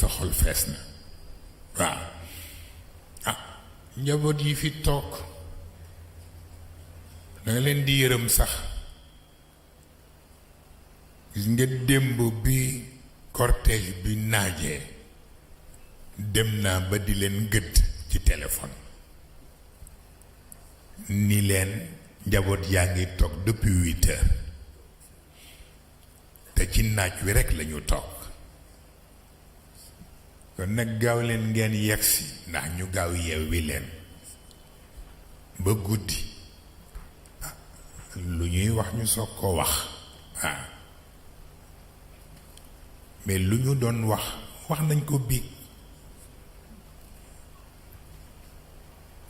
sa xol fees na waaw ah njaboot yi fi toog danga leen di yërëm sax gis nga démb bi cortège bi naajee dem naa ba di leen gëdd ci téléphone ni leen njaboot yaa ngi toog depuis 8 heures te ci naaj wi rekk lañu toog kon nag gaaw leen ngeen yegsi ndax ñu gaaw yeewi leen ba guddi lu ñuy wax ñu soog ko wax waaw mais lu ñu doon wax nañ ko biig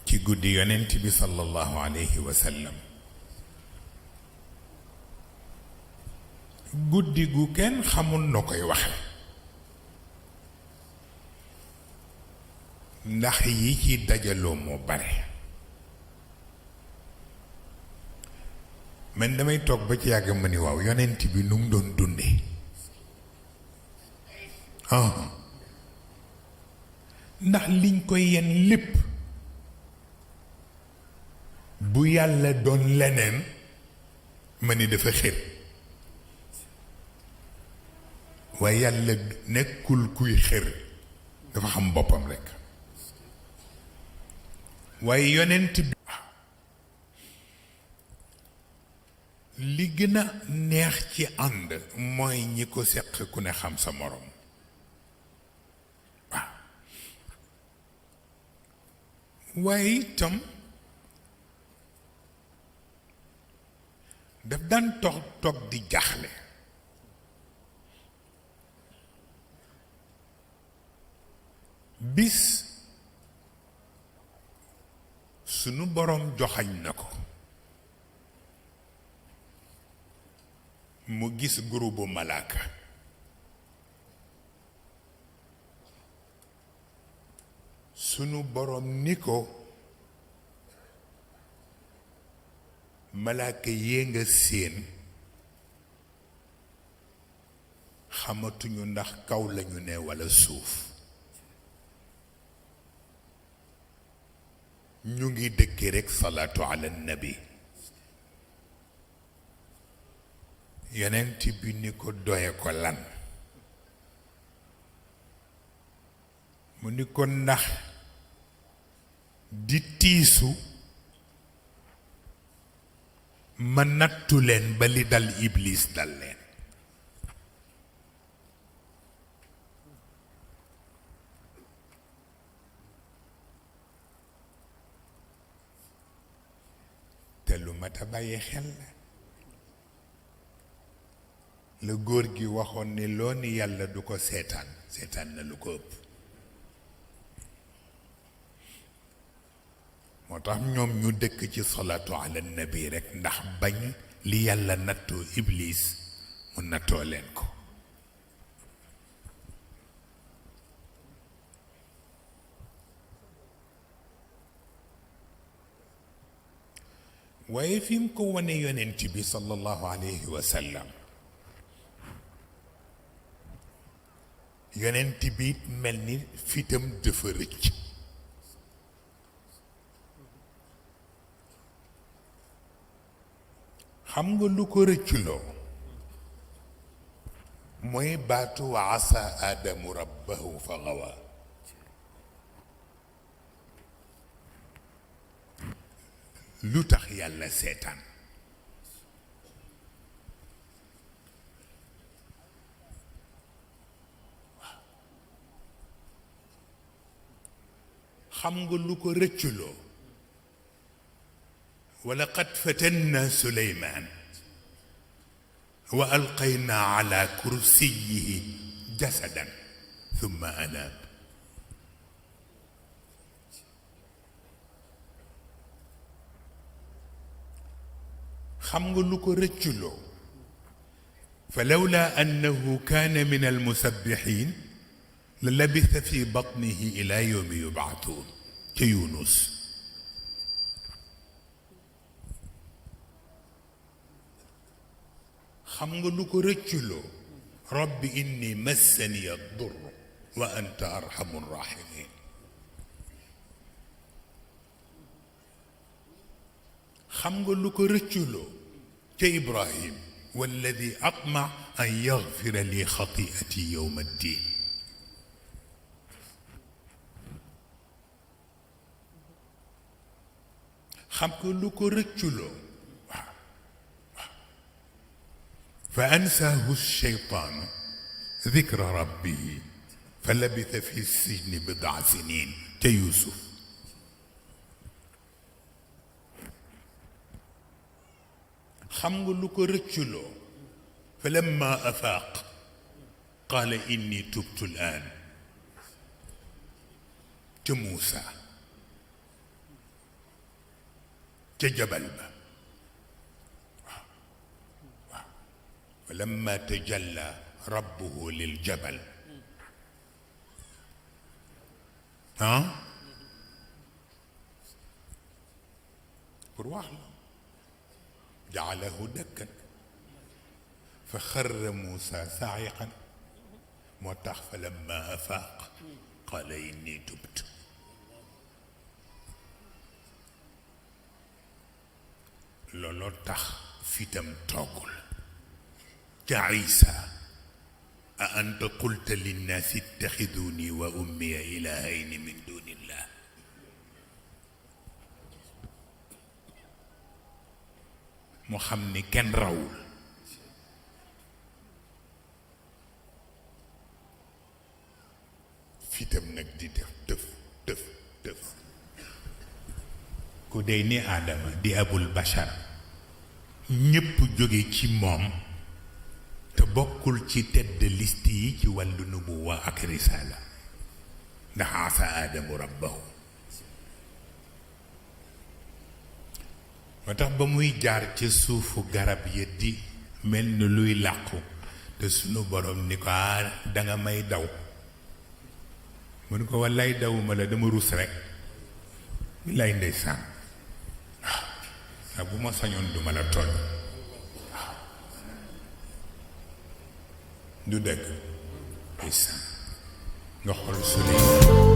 ci guddi yonent bi sallallahu alayhi wa sallam guddi gu kenn xamul na koy waxe ndax yi ci dajaloo moo bare man damay toog ba ci yàgg ma ni waaw yonent bi nu mu doon dunde ndax liñ koy yen lépp bu yàlla doon leneen ma ni dafa xër waaye yàlla nekkul kuy xër dafa xam boppam rekk waaye yonent bi li gën a neex ci ànd mooy ñi ko seq ku ne xam sa morom waaw waaye itam daf daan toog di jaaxle bis sunu boroom joxañ na ko mu gis groupe malaaka sunu boroom ni ko malaaka yee nga séen xamatuñu ndax kaw lañu ne walla suuf ñu ngi dëkke rekk salaatu ala nabi yonent bi ni ko doye ko lan mu ni ko ndax di tiisu ma nattu leen ba li dal iblis dal leen te lu mat a bàyyi xel la góor gi waxoon ni loo ni yàlla du ko seetaan na lu ko ëpp moo tax ñoom ñu dëkk ci salaatu ala nabi rekk ndax bañ li yàlla nattoo iblis mu nattoo leen ko waaye fi mu ko wane yonent bi sallallahu alayhi wa sallam yonent bi mel ni fitam dafa rëcc xam nga lu ko rëcculoo mooy baatu wa asa aadamu rabbahu fa gawa lu tax yàlla seetaan xam nga lu ko rëcculoo wala qad fatanna suleymaan wa alqayna ala kursiyihi jasadan thumma anaab xam nga lu ko rëcculoo fa lawla annahu kaana min almusabbihin la labitha fi batnihi ila yawmi yub'athun ca Yunus xam nga lu ko rëcculoo rabbi inni massaniya durr wa anta arhamur rahimin. xam nga lu ko rëcculoo ca Ibrahim walladi atma an yaghfira li xatiati yowma ddin. xam nga lu ko rëcculoo waaw waaw fa ansaahu sheytaanu dikra rabbihi fa labitha fi sijni bidaa sinin ca Yuusuf. xam nga lu ko rëcculoo fa lamma afaaq qaala inni tubtu l-aan ca Muusa ca jabal ba waaw waaw fa lamma tajalla rabbuhu lil jabal pour wax la jaalahu dakkan fa xarra Muusa saa'iqan moo tax fa lamma afaaq qaala inni tubtu. looloo tax fitam toogul ca Isa a anta qulta linnaasi ittaxiduuni wa ummiya ilaahayni min duunillah. mu xam ni kenn rawul. fitam nag di def tëf tëf tëf. ku dey ni Aadama di abul bashar ñépp jóge ci moom te bokkul ci tête de liste yi ci wàllu nubuwa ak risaala ndax asa aadamu rabbahu. moo tax ba muy jaar ca suufu garab ya di mel ni luy làqu te sunu borom ni ko danga may daw. mu ni ko wallaay dawuma la dama rus rekk. billaay ndeysaan waaw bu ma sañoon duma la tooñ waaw du dëgg ndeysaan nga xool Suleymaan